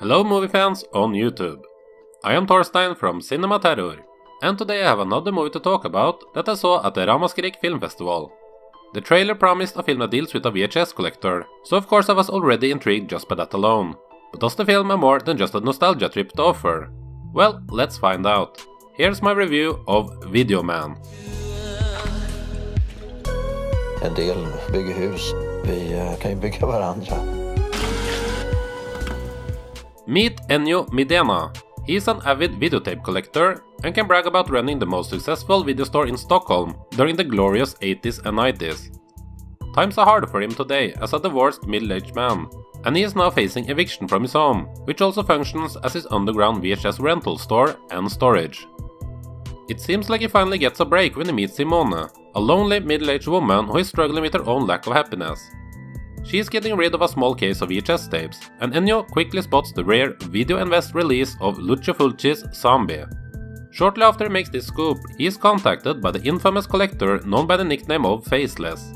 Hello movie fans on YouTube. I am Torstein from Cinema Terror, and today I have another movie to talk about that I saw at the Ramaskrik Film Festival. The trailer promised a film that deals with a VHS collector, so of course I was already intrigued just by that alone. But does the film have more than just a nostalgia trip to offer? Well, let's find out. Here's my review of Videoman. En del bygger hus. Vi kan ju bygga varandra. Meet Ennio Midena. He's an avid videotape collector and can brag about running the most successful video store in Stockholm during the glorious 80s and 90s. Times are harder for him today as a divorced middle-aged man, and he is now facing eviction from his home, which also functions as his underground VHS rental store and storage. It seems like he finally gets a break when he meets Simone, a lonely middle-aged woman who is struggling with her own lack of happiness. She is getting rid of a small case of VHS tapes, and Ennio quickly spots the rare Video Invest release of Lucio Fulci's Zombie. Shortly after he makes this scoop, he is contacted by the infamous collector known by the nickname of Faceless.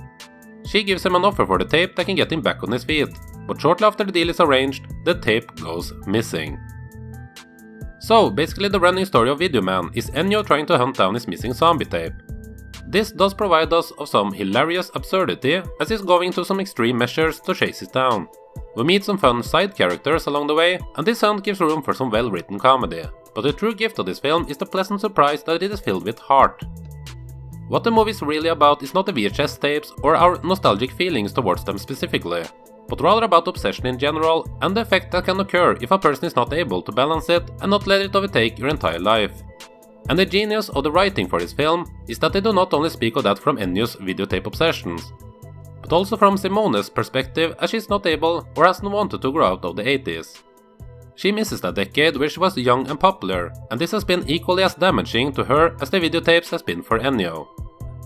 She gives him an offer for the tape that can get him back on his feet, but shortly after the deal is arranged, the tape goes missing. So, basically the running story of Videoman is Ennio trying to hunt down his missing zombie tape. This does provide us of some hilarious absurdity as he's going to some extreme measures to chase it down. We meet some fun side characters along the way, and this hunt gives room for some well-written comedy. But the true gift of this film is the pleasant surprise that it is filled with heart. What the movie is really about is not the VHS tapes or our nostalgic feelings towards them specifically, but rather about obsession in general and the effect that can occur if a person is not able to balance it and not let it overtake your entire life. And the genius of the writing for this film is that they do not only speak of that from Ennio's videotape obsessions, but also from Simone's perspective as she is not able or hasn't wanted to grow out of the 80s. She misses that decade where she was young and popular, and this has been equally as damaging to her as the videotapes has been for Ennio.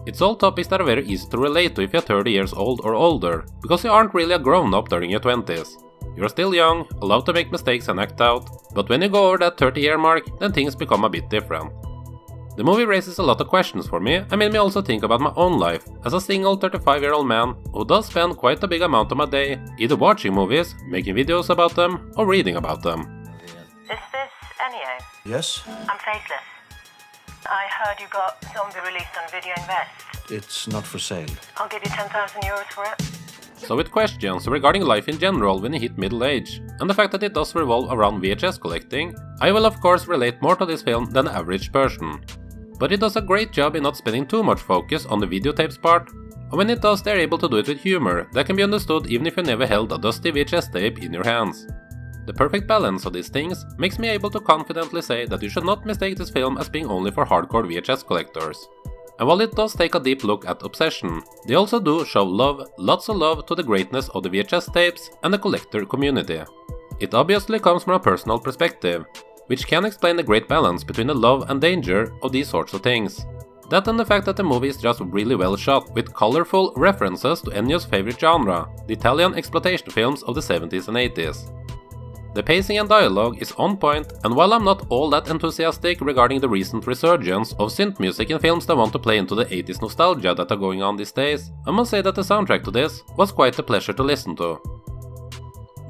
It's all topics that are very easy to relate to if you're 30 years old or older, because you aren't really a grown-up during your 20s. You're still young, allowed to make mistakes and act out, but when you go over that 30-year mark, then things become a bit different. The movie raises a lot of questions for me and made me also think about my own life as a single 35-year-old man who does spend quite a big amount of my day either watching movies, making videos about them, or reading about them. Is this Ennio? Yes, I'm Faceless. I heard you got Zombie released on Video Invest. it's not for sale. I'll give you 10,000 euros for it. So with questions regarding life in general when you hit middle age, and the fact that it does revolve around VHS collecting, I will of course relate more to this film than the average person. But it does a great job in not spending too much focus on the videotapes part, and when it does they're able to do it with humor that can be understood even if you never held a dusty VHS tape in your hands. The perfect balance of these things makes me able to confidently say that you should not mistake this film as being only for hardcore VHS collectors. And while it does take a deep look at obsession, they also do show love, lots of love to the greatness of the VHS tapes and the collector community. It obviously comes from a personal perspective, which can explain the great balance between the love and danger of these sorts of things. That and the fact that the movie is just really well shot, with colorful references to Ennio's favorite genre, the Italian exploitation films of the 70s and 80s. The pacing and dialogue is on point, and while I'm not all that enthusiastic regarding the recent resurgence of synth music in films that want to play into the 80s nostalgia that are going on these days, I must say that the soundtrack to this was quite a pleasure to listen to.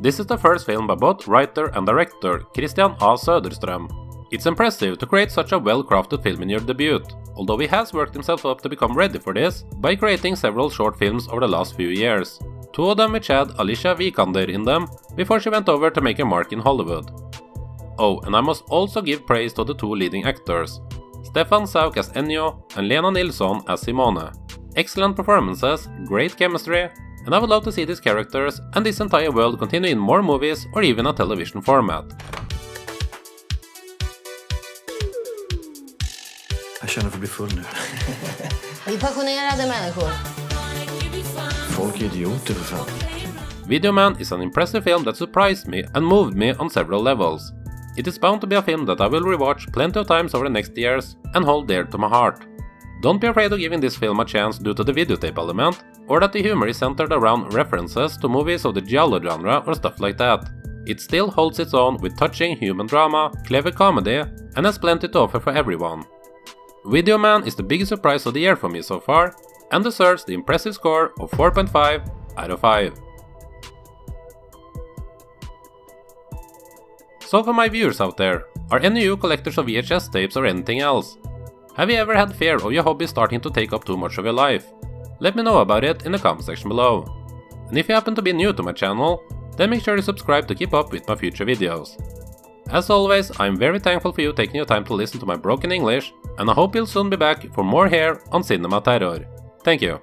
This is the first film by both writer and director Christian A. Söderström. It's impressive to create such a well-crafted film in your debut, although he has worked himself up to become ready for this by creating several short films over the last few years. Two of them which had Alicia Vikander in them before she went over to make a mark in Hollywood. Oh, and I must also give praise to the two leading actors, Stefan Sauk as Ennio and Lena Nilsson as Simone. Excellent performances, great chemistry, and I would love to see these characters and this entire world continue in more movies or even a television format. Jag känner för att bli full nu. Vi är passionerade människor. Folk är idioter för fan. Videoman is an impressive film that surprised me and moved me on several levels. It is bound to be a film that I will rewatch plenty of times over the next years and hold dear to my heart. Don't be afraid of giving this film a chance due to the videotape element, or that the humor is centered around references to movies of the giallo genre or stuff like that. It still holds its own with touching human drama, clever comedy, and has plenty to offer for everyone. Videoman is the biggest surprise of the year for me so far, and deserves the impressive score of 4.5 out of 5. So for my viewers out there, are any of you collectors of VHS tapes or anything else? Have you ever had fear of your hobby starting to take up too much of your life? Let me know about it in the comment section below. And if you happen to be new to my channel, then make sure to subscribe to keep up with my future videos. As always, I'm very thankful for you taking your time to listen to my broken English, and I hope you'll soon be back for more here on Cinema Terror. Thank you.